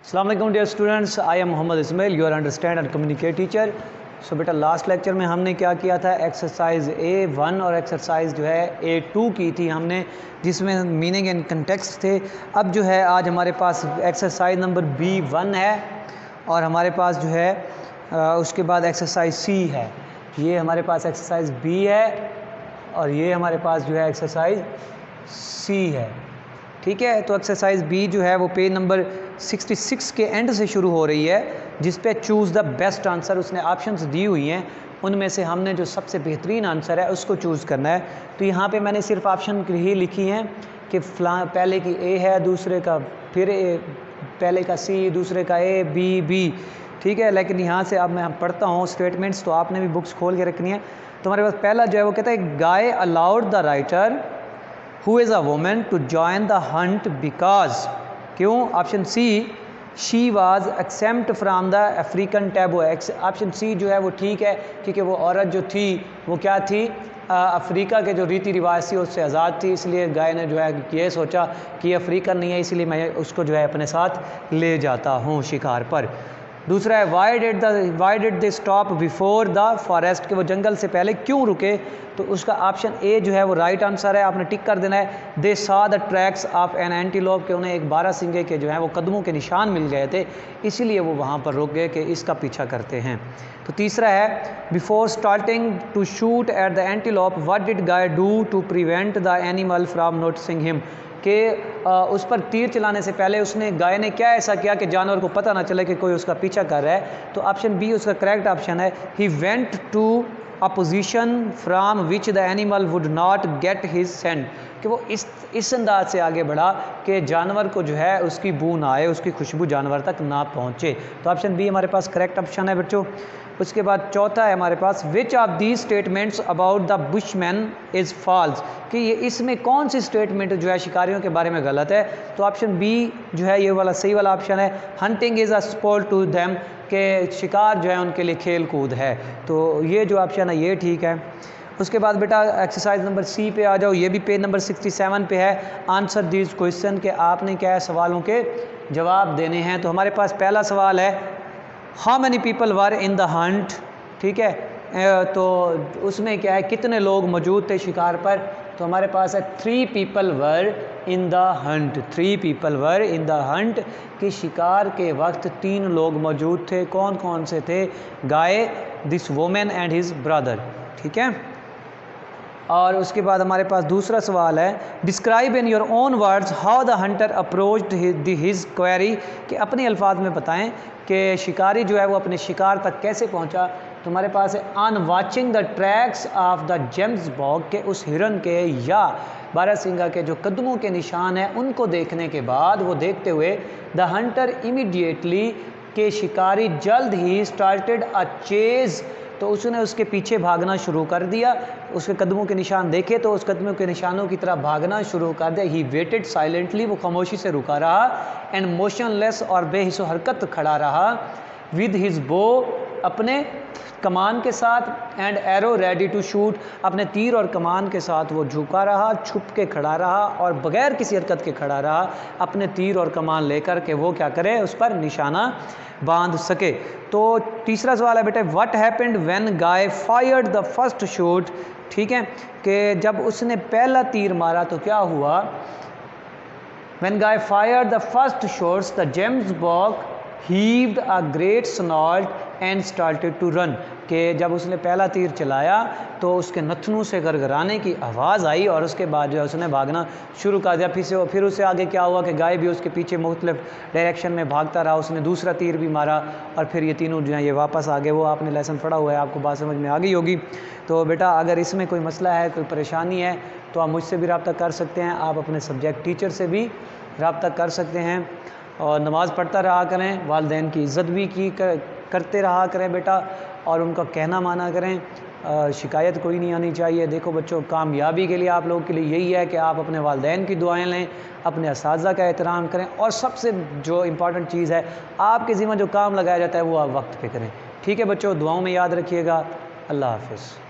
अस्सलाम वालेकुम dear students, I am Mohammad Ismail, your understand and communicate teacher. So बेटा last lecture में हमने क्या किया था, एक्सरसाइज A1 और एक्सरसाइज जो है A2 की थी हमने, जिसमें मीनिंग एंड कंटेक्स्ट थे। अब जो है आज हमारे पास एक्सरसाइज नंबर B1 है और हमारे पास जो है उसके बाद एक्सरसाइज C है। ये हमारे पास एक्सरसाइज B है और ये हमारे पास जो है एक्सरसाइज C है। ठीक है, तो एक्सरसाइज B जो है वो पेज नंबर 66 के एंड से शुरू हो रही है, जिस पे चूज़ द बेस्ट आंसर उसने ऑप्शंस दी हुई हैं, उनमें से हमने जो सबसे बेहतरीन आंसर है उसको चूज़ करना है। तो यहाँ पे मैंने सिर्फ ऑप्शन ही लिखी हैं कि पहले की A है, दूसरे का फिर पहले का C, दूसरे का A B B। ठीक है, लेकिन यहाँ से अब मैं पढ़ता हूँ स्टेटमेंट्स, तो आपने भी बुक्स खोल के रखनी है। तो हमारे पास पहला जो है वो कहता है, Guy allowed the writer who is a woman to join the hunt because, क्यों? Option C, she was exempt from the African taboo। Option C जो है वो ठीक है, क्योंकि वो औरत जो थी वो क्या थी, अफ्रीका के जो रीति रिवाज थी उससे आज़ाद थी, इसलिए गाय ने जो है ये सोचा कि अफ्रीकन नहीं है, इसलिए मैं उसको जो है अपने साथ ले जाता हूँ शिकार पर। दूसरा है, why did they stop before the forest, कि वो जंगल से पहले क्यों रुके। तो उसका ऑप्शन ए जो है वो राइट आंसर है, आपने टिक कर देना है। They saw the tracks of an antelope, के उन्हें एक बारहसिंगे के जो है वो कदमों के निशान मिल गए थे, इसीलिए वो वहाँ पर रुक गए कि इसका पीछा करते हैं। तो तीसरा है, before starting to shoot at the antelope what did guy do to prevent the animal from noticing him, कि उस पर तीर चलाने से पहले उसने गाय ने क्या ऐसा किया कि जानवर को पता ना चले कि कोई उसका पीछा कर रहा है। तो ऑप्शन बी उसका करेक्ट ऑप्शन है, he went to a position from which the animal would not get his scent, कि वो इस अंदाज से आगे बढ़ा कि जानवर को जो है उसकी बू ना आए, उसकी खुशबू जानवर तक ना पहुँचे। तो ऑप्शन बी हमारे पास करेक्ट ऑप्शन है बच्चों। उसके बाद चौथा है हमारे पास, which of these statements about the Bushman is false, कि ये इसमें कौन सी स्टेटमेंट जो है शिकारियों के बारे में गलत है। तो ऑप्शन बी जो है ये वाला सही वाला ऑप्शन है, hunting is a sport to them, के शिकार जो है उनके लिए खेल कूद है। तो ये जो ऑप्शन है ये ठीक है। उसके बाद बेटा एक्सरसाइज नंबर C पे आ जाओ, ये भी पेज नंबर 67 पे है। आंसर दीज क्वेश्चन, के आपने क्या है सवालों के जवाब देने हैं। तो हमारे पास पहला सवाल है, how many people were in the Hunt. ठीक है, तो उसमें क्या है, कितने लोग मौजूद थे शिकार पर। तो हमारे पास है 3 people were in the Hunt, 3 people were in the Hunt, कि शिकार के वक्त 3 लोग मौजूद थे। कौन कौन से थे? Guy, this women and his brother. ठीक है, और उसके बाद हमारे पास दूसरा सवाल है, describe in your own words how the Hunter approached his query, कि अपने अल्फाज में बताएं कि शिकारी जो है वो अपने शिकार तक कैसे पहुंचा। तो हमारे पास है, on watching the tracks of the gemsbok, के उस हिरन के या बारहसिंगा के जो कदमों के निशान हैं उनको देखने के बाद, वो देखते हुए, द हंटर इमीडिएटली, के शिकारी जल्द ही, स्टार्टेड अ चेज, तो उसने उसके पीछे भागना शुरू कर दिया। उसके कदमों के निशान देखे तो उस कदमों के निशानों की तरफ भागना शुरू कर दिया। ही वेटेड साइलेंटली, वो खामोशी से रुका रहा। एंड मोशनलेस, और बेहिस्सो हरकत खड़ा रहा। विद हिज बो, अपने कमान के साथ। And arrow ready to shoot, अपने तीर और कमान के साथ वो झुका रहा, छुप के खड़ा रहा और बगैर किसी हरकत के खड़ा रहा, अपने तीर और कमान लेकर के वो क्या करे, उस पर निशाना बांध सके। तो तीसरा सवाल है बेटे, what happened when Guy fired the first shot. ठीक है, कि जब उसने पहला तीर मारा तो क्या हुआ। When Guy fired the first shots the gemsbok heaved a great snort and started to run, कि जब उसने पहला तीर चलाया तो उसके नथनों से गरगराने की आवाज़ आई और उसके बाद जो है उसने भागना शुरू कर दिया। फिर उससे आगे क्या हुआ कि गाय भी उसके पीछे मुख्तलिफ डायरेक्शन में भागता रहा। उसने दूसरा तीर भी मारा और फिर ये तीनों जो हैं ये वापस आ गए। वो आपने लेसन पढ़ा हुआ है, आपको बात समझ में आ गई होगी। तो बेटा अगर इसमें कोई मसला है, कोई परेशानी है, तो आप मुझसे भी रब्ता कर सकते हैं, आप अपने सब्जेक्ट टीचर से भी रब्ता कर सकते हैं। और नमाज़ पढ़ता रहा करें, वालिदैन की इज़्ज़त भी करते रहा करें बेटा, और उनका कहना माना करें। शिकायत कोई नहीं आनी चाहिए। देखो बच्चों, कामयाबी के लिए आप लोगों के लिए यही है कि आप अपने वालिदैन की दुआएं लें, अपने असातिज़ा का एहतराम करें, और सबसे जो इम्पॉर्टेंट चीज़ है, आपके ज़िम्मा जो काम लगाया जाता है वो आप वक्त पे करें। ठीक है बच्चों, दुआओं में याद रखिएगा। अल्लाह हाफ़िज़।